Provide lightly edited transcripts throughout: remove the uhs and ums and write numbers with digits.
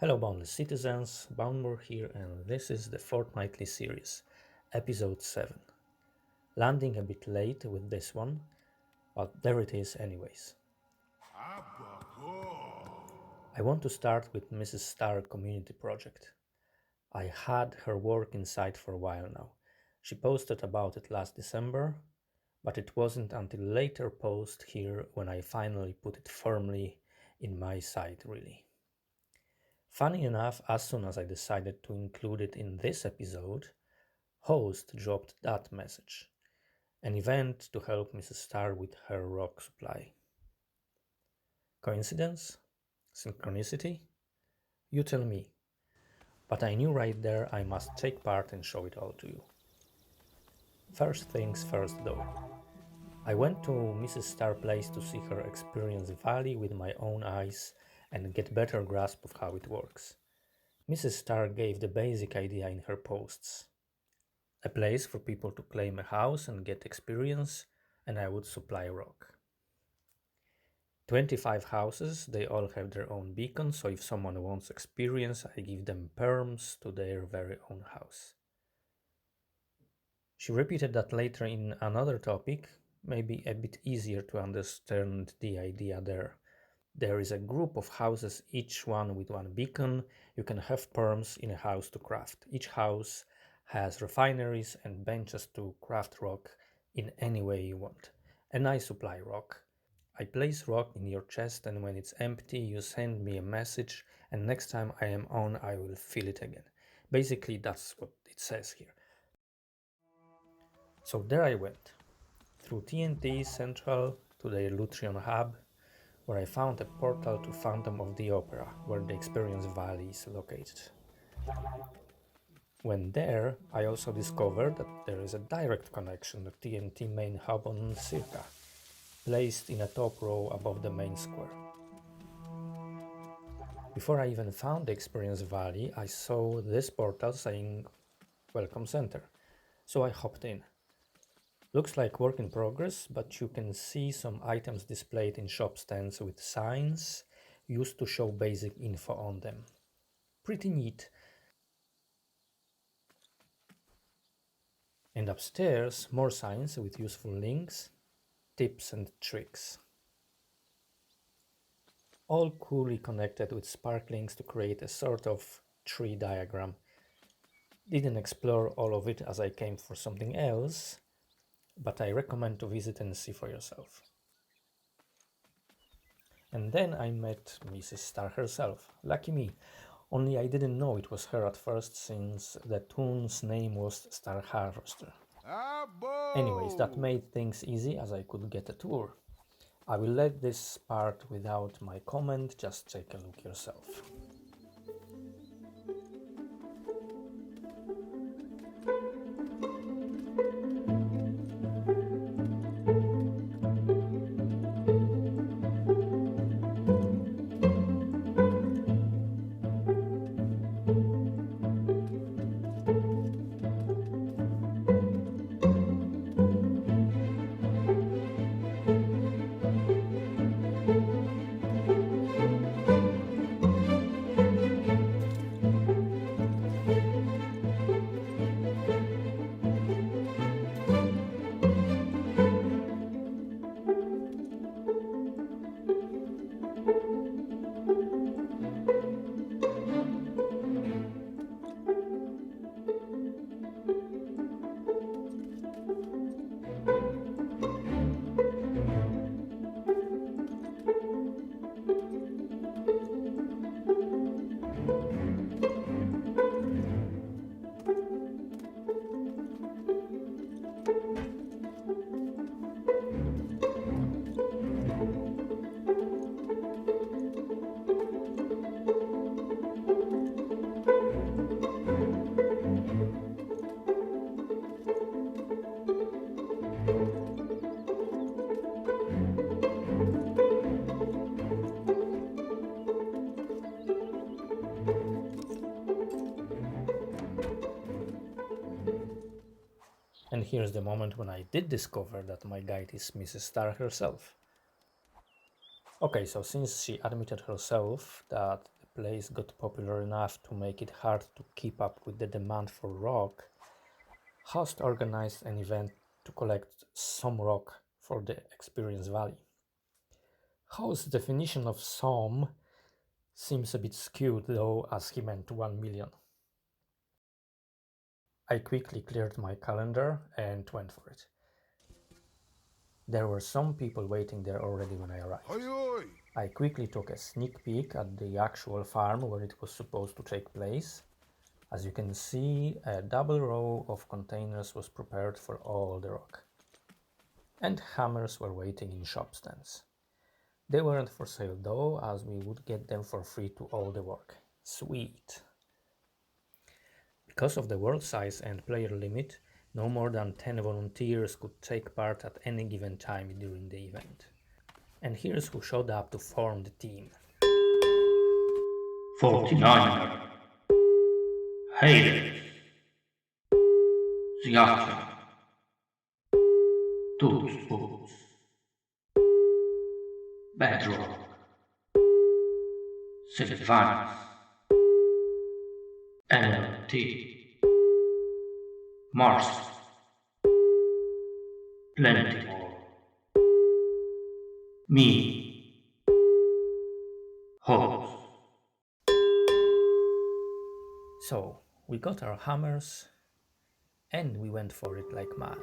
Hello, Boundless citizens, Boundmore here, and this is the Fortnightly series, episode 7. Landing a bit late with this one, but there it is, anyways. I want to start with Mrs. Star community project. I had her work in sight for a while now. She posted about it last December, but it wasn't until later post here when I finally put it firmly in my sight, really. Funny enough, as soon as I decided to include it in this episode, host dropped that message. An event to help Mrs. Star with her rock supply. Coincidence? Synchronicity? You tell me. But I knew right there I must take part and show it all to you. First things first though. I went to Mrs. Star place to see her experience Valley with my own eyes and get better grasp of how it works. Mrs. Star gave the basic idea in her posts. A place for people to claim a house and get experience, and I would supply rock. 25 houses, they all have their own beacon, so if someone wants experience, I give them perms to their very own house. She repeated that later in another topic, maybe a bit easier to understand the idea there. There is a group of houses, each one with one beacon. You can have perms in a house to craft. Each house has refineries and benches to craft rock in any way you want. And I supply rock. I place rock in your chest, and when it's empty, you send me a message, and next time I am on, I will fill it again. Basically, that's what it says here. So there I went, through TNT Central to the Lutrion Hub, where I found a portal to Phantom of the Opera, where the Experience Valley is located. When there, I also discovered that there is a direct connection to TNT main hub on Circa, placed in a top row above the main square. Before I even found the Experience Valley, I saw this portal saying Welcome Center, so I hopped in. Looks like work in progress, but you can see some items displayed in shop stands with signs used to show basic info on them. Pretty neat. And upstairs, more signs with useful links, tips and tricks. All coolly connected with sparklings to create a sort of tree diagram. Didn't explore all of it as I came for something else, but I recommend to visit and see for yourself. And then I met Mrs. Star herself. Lucky me. Only I didn't know it was her at first, since the toon's name was Star Harvester. Anyways, that made things easy as I could get a tour. I will let this part without my comment, just take a look yourself. And here's the moment when I did discover that my guide is Mrs. Star herself. Okay, so since she admitted herself that the place got popular enough to make it hard to keep up with the demand for rock, Host organized an event to collect some rock for the Experience Valley. Host's definition of some seems a bit skewed though, as he meant 1 million. I quickly cleared my calendar and went for it. There were some people waiting there already when I arrived. I quickly took a sneak peek at the actual farm where it was supposed to take place. As you can see, a double row of containers was prepared for all the rock. And hammers were waiting in shop stands. They weren't for sale though, as we would get them for free to all the work. Sweet! Because of the world size and player limit, no more than 10 volunteers could take part at any given time during the event. And here's who showed up to form the team. 49er, Hades, Zjacha, Toots Boots, Bedrock, Sylvanas, LLT, Mars, plenty more. Me, Host. So, we got our hammers and we went for it like mad.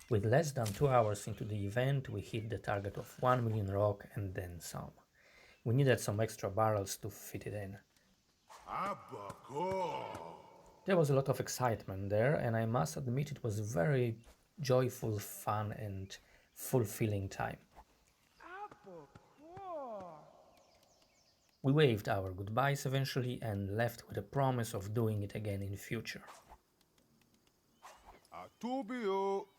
With less than 2 hours into the event, we hit the target of 1 million rock and then some. We needed some extra barrels to fit it in. There was a lot of excitement there, and I must admit it was a very joyful, fun and fulfilling time. We waved our goodbyes eventually and left with a promise of doing it again in future.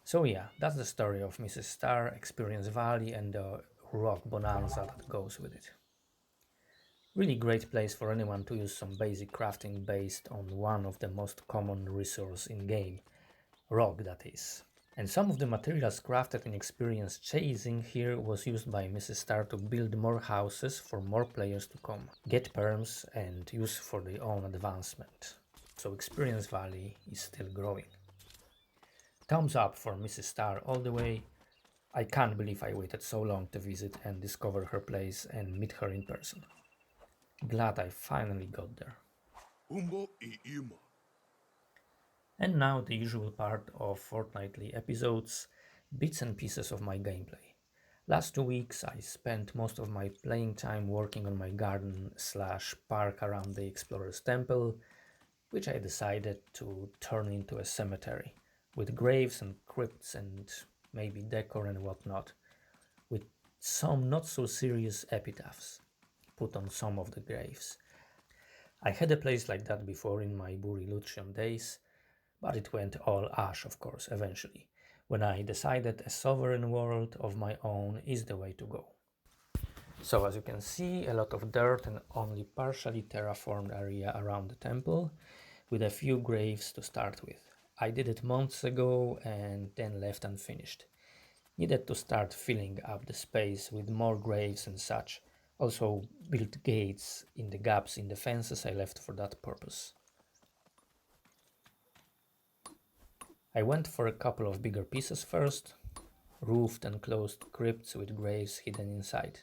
So yeah, that's the story of Mrs. Star, Experience Valley and the rock bonanza that goes with it. Really great place for anyone to use some basic crafting based on one of the most common resources in game, rock that is. And some of the materials crafted in Experience Chasing here was used by Mrs. Star to build more houses for more players to come, get perms and use for their own advancement. so Experience Valley is still growing. Thumbs up for Mrs. Star all the way. I can't believe I waited so long to visit and discover her place and meet her in person. Glad I finally got there. And now the usual part of Fortnightly episodes, bits and pieces of my gameplay. Last 2 weeks I spent most of my playing time working on my garden slash park around the Explorer's Temple, which I decided to turn into a cemetery, with graves and crypts and maybe decor and whatnot, with some not so serious epitaphs put on some of the graves. I had a place like that before in my Buri Lucium days, but it went all ash, of course, eventually, when I decided a sovereign world of my own is the way to go. So as you can see, a lot of dirt and only partially terraformed area around the temple, with a few graves to start with. I did it months ago and then left unfinished. Needed to start filling up the space with more graves and such. Also built gates in the gaps in the fences I left for that purpose. I went for a couple of bigger pieces first, roofed and closed crypts with graves hidden inside.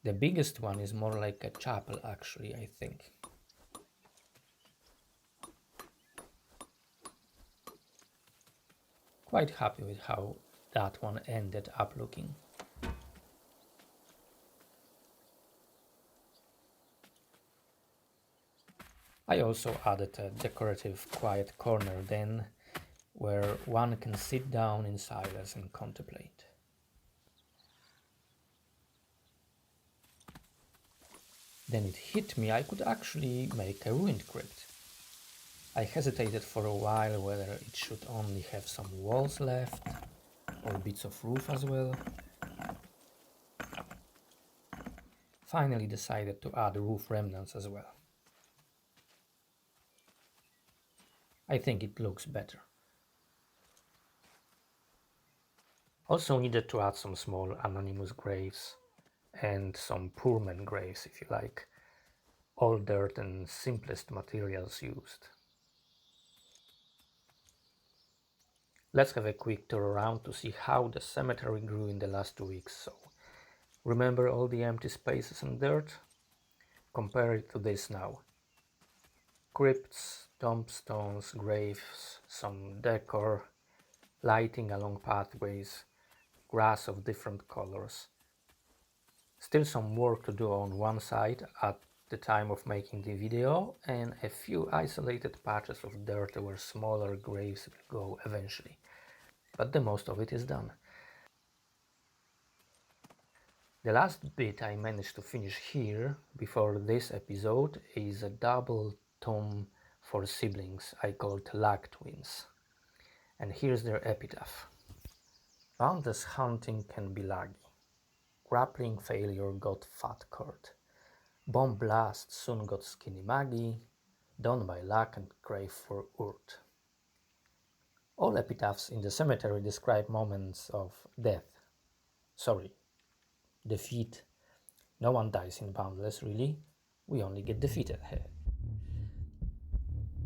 The biggest one is more like a chapel actually, I think. Quite happy with how that one ended up looking. I also added a decorative quiet corner then, where one can sit down in silence and contemplate. Then it hit me I could actually make a ruined crypt. I hesitated for a while whether it should only have some walls left, or bits of roof as well. Finally decided to add roof remnants as well. I think it looks better. Also needed to add some small anonymous graves and some poor man graves if you like. All dirt and simplest materials used. Let's have a quick tour around to see how the cemetery grew in the last 2 weeks. So, remember all the empty spaces and dirt? Compare it to this now. Crypts, tombstones, graves, some decor, lighting along pathways, grass of different colors. Still some work to do on one side at the time of making the video, and a few isolated patches of dirt where smaller graves will go eventually. But the most of it is done. The last bit I managed to finish here before this episode is a double tomb for siblings I called Lag Twins. And here's their epitaph. Boundless hunting can be laggy. Grappling failure got fat Kurt. Bomb blast soon got skinny Maggie. Done by luck and crave for Urt. All epitaphs in the cemetery describe moments of death. Sorry, defeat. No one dies in Boundless, really. We only get defeated here.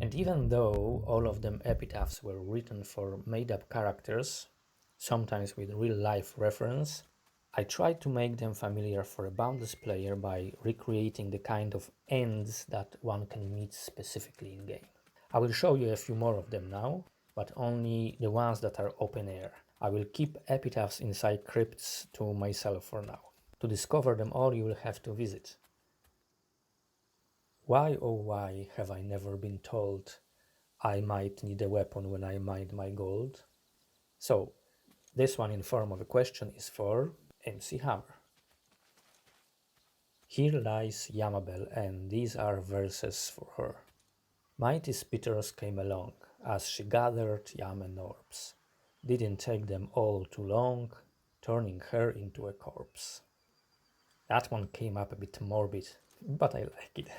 And even though all of them epitaphs were written for made-up characters, sometimes with real-life reference, I tried to make them familiar for a Boundless player by recreating the kind of ends that one can meet specifically in-game. I will show you a few more of them now, but only the ones that are open air. I will keep epitaphs inside crypts to myself for now. To discover them all you will have to visit. Why oh why have I never been told I might need a weapon when I mine my gold? So, this one in form of a question is for MC Hammer. Here lies Yamabel, and these are verses for her. Mighty spitters came along, as she gathered yam and orbs. Didn't take them all too long, turning her into a corpse. That one came up a bit morbid, but I like it.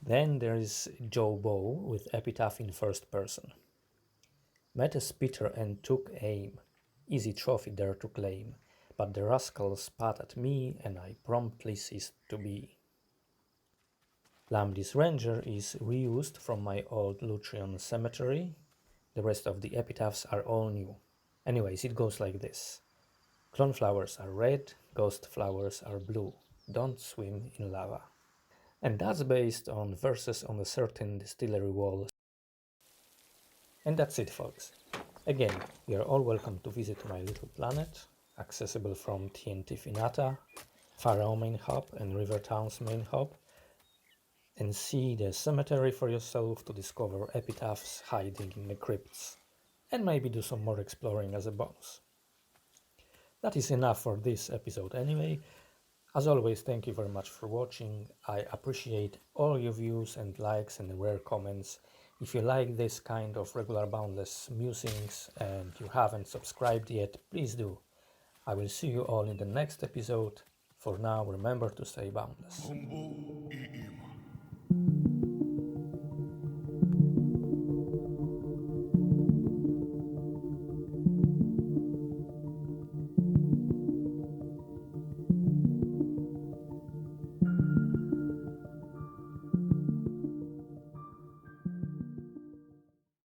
Then there is Joe Bow with epitaph in first person. Met a spitter and took aim. Easy trophy there to claim. But the rascal spat at me and I promptly ceased to be. Lambdis Ranger is reused from my old Lutrian cemetery. The rest of the epitaphs are all new. Anyways, it goes like this. Clone flowers are red, ghost flowers are blue. Don't swim in lava. And that's based on verses on a certain distillery wall. And that's it, folks. Again, you're all welcome to visit my little planet, accessible from TNT Finata, Pharaoh main hub and Rivertown's main hub, and see the cemetery for yourself to discover epitaphs hiding in the crypts, and maybe do some more exploring as a bonus. That is enough for this episode anyway. As always, thank you very much for watching. I appreciate all your views and likes and rare comments. If you like this kind of regular Boundless musings and you haven't subscribed yet, please do. I will see you all in the next episode. For now, remember to stay boundless.